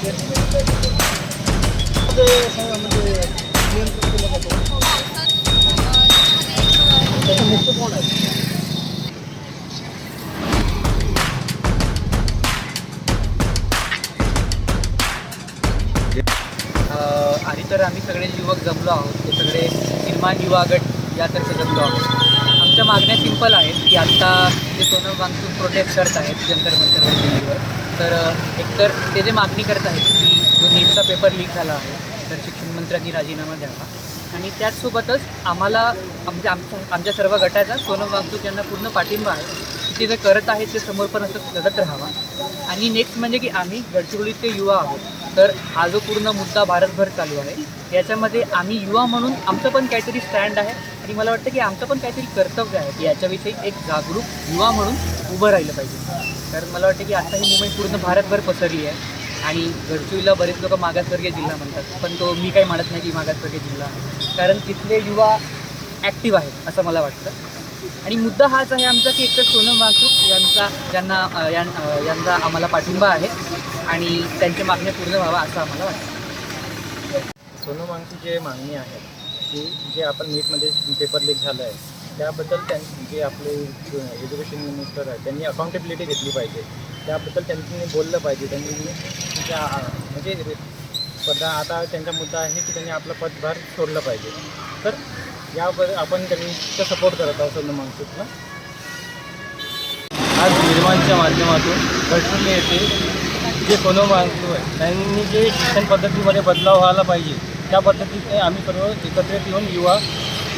म्हणजे नियंत्रित केलं जातं. त्याचं मुख्य कोण आहे? आणि तर आम्ही सगळे युवक जमलो आहोत, ते सगळे निर्माण युवा गट यातर्फे जमलो आहोत. आमच्या मागण्या सिंपल आहेत की आत्ता जे सोनम वांगचूक प्रोटेस्ट करत आहेत जंतर मंतरवर दिल्लीवर, तर एकतर ते जे मागणी करत आहेत की जो नीटचा पेपर लीक झाला आहे तर शिक्षण मंत्र्यांनी राजीनामा द्यावा, आणि त्याचसोबतच आम्हाला आमच्या सर्व गटाचा सोनम वांगचूक यांना पूर्ण पाठिंबा आहे. ते जे करत आहेत ते समोर पण असं लढत राहावा. आणि नेक्स्ट म्हणजे की आम्ही गडचिरोलीचे युवा आहोत, तर हा जो पूर्ण मुद्दा भारतभर चालू आहे याच्यामध्ये आम्ही युवा म्हणून आमचं पण काहीतरी स्टँड आहे, आणि मला वाटतं की आमचं पण काहीतरी कर्तव्य आहे की याच्याविषयी एक जागरूक युवा म्हणून उभं राहिलं पाहिजे. तर मला वाटतं की आता ही मुवमेंट पूर्ण भारतभर पसरली आहे, आणि गडचिरोलीला बरेच लोक मागासवर्गीय जिल्हा म्हणतात, पण तो मी काही म्हणत नाही की मागासवर्गीय जिल्हा आहे, कारण तिथले युवा ॲक्टिव्ह आहेत असं मला वाटतं. आणि मुद्दा हाच आहे आमचा की एकतर सोनम वांगचूक यांचा आम्हाला पाठिंबा आहे आणि त्यांच्या मागण्या पूर्ण व्हावा असं आम्हाला वाटतं. सोनम वांगचूक जे मागणी आहे की जे आपण नीटमध्ये पेपर लीक झालं आहे त्याबद्दल जे आपले एज्युकेशन मिनिस्टर आहे त्यांनी अकाउंटेबिलिटी घेतली पाहिजे. त्याबद्दल त्यांनी बोललं पाहिजे. त्यांनी म्हणजे आता त्यांचा मुद्दा आहे की त्यांनी आपलं पदभार सोडलं पाहिजे. तर याबद्दल आपण त्यांचा सपोर्ट करत आहोत सोनम वांगचूकला. आज निर्माणच्या माध्यमातून गडचिरोली येथे जे सोनम वांगचूक आहे त्यांनी जे शिक्षण पद्धतीमध्ये बदलाव व्हायला पाहिजे त्या पद्धतीने आम्ही सर्व एकत्रित येऊन युवा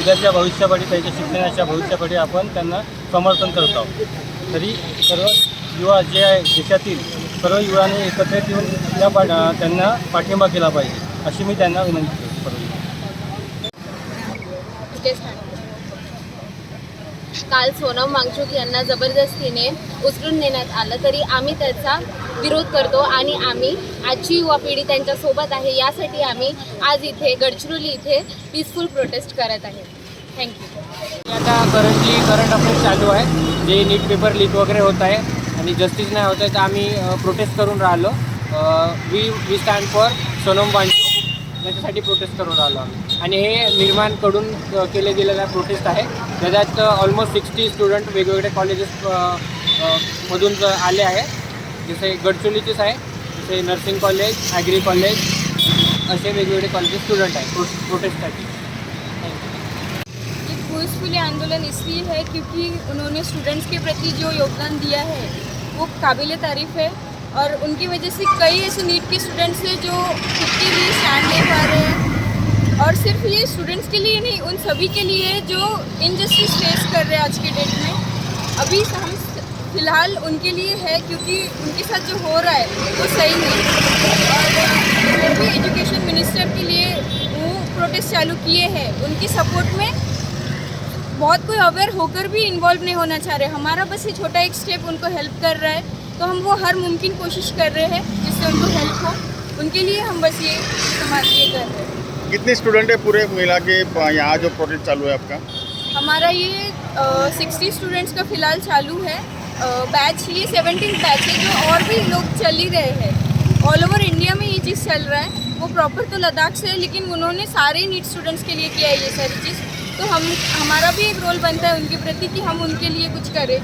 उद्याच्या भविष्यासाठी त्यांच्या शिक्षणाच्या भविष्यासाठी आपण त्यांना समर्थन करत आहोत. तरी सर्व युवा जे आहे देशातील सर्व युवांनी एकत्रित येऊन त्यांना पाठिंबा केला पाहिजे अशी मी त्यांना विनंती करतो. काल सोनम वांगचूक यांना जबरदस्तीने उचलून नेण्यात आलं, तरी आम्ही त्याचा विरोध करतो आणि आम्ही आजची युवा पिढी त्यांच्यासोबत आहे यासाठी आम्ही आज इथे गडचिरोली इथे पीसफुल प्रोटेस्ट करत आहे. थँक्यू. आता करंट अफेअर्स चालू आहे, जे नीट पेपर लीक वगैरे होत आहे आणि जस्टिस नाही होत आहे, तर आम्ही प्रोटेस्ट करून राहिलो. We stand for Sonam Wangchuk याच्यासाठी प्रोटेस्ट करून राहिलो आम्ही. आणि हे निर्माणकडून केले गेलेला प्रोटेस्ट आहे, ज्याच्यात ऑलमोस्ट 60 स्टुडंट वेगवेगळे कॉलेजेस मधून आले आहे. जसे गडचिरोलीचेच आहे, जसे नर्सिंग कॉलेज, ॲग्री कॉलेज, असे वेगवेगळे कॉलेजेस स्टुडंट आहे प्रोटेस्टसाठी. ये पीसफुली आंदोलन इसलिए है क्योंकि उन्होंने स्टूडेंट्स के प्रति जो योगदान दिया है वो काबिल तारीफ़ है, और उनकी वजह से कई ऐसे नीट के स्टूडेंट्स हैं जो खुद के लिए स्टैंड ले पा रहे हैं, और सिर्फ ये स्टूडेंट्स के लिए नहीं, उन सभी के लिए जो इनजस्टिस फेस कर रहे हैं आज के डेट में. अभी हम फ़िलहाल उनके लिए है क्योंकि उनके साथ जो हो रहा है वो सही नहीं. और भी एजुकेशन मिनिस्टर के लिए वो प्रोटेस्ट चालू किए हैं, उनकी सपोर्ट में बहुत कोई अवेयर होकर भी इन्वॉल्व नहीं होना चाह रहे. हमारा बस ये छोटा एक स्टेप उनको हेल्प कर रहा है, तो हम वो हर मुमकिन कोशिश कर रहे हैं जिससे उनको हेल्प हो. उनके लिए हम बस ये समाज ये कर रहे हैं. कितने स्टूडेंट है पूरे मिला के यहाँ जो प्रोजेक्ट चालू है आपका? हमारा ये 60 स्टूडेंट्स का फ़िलहाल चालू है बैच. ये 17 बैच है, जो और भी लोग चल ही रहे हैं. ऑल ओवर इंडिया में ये चीज़ चल रहा है. वो प्रॉपर तो लद्दाख से है, लेकिन उन्होंने सारे नीट स्टूडेंट्स के लिए किया है ये सारी चीज़. तो हमारा भी एक रोल बनता है उनके प्रति कि हम उनके लिए कुछ करें.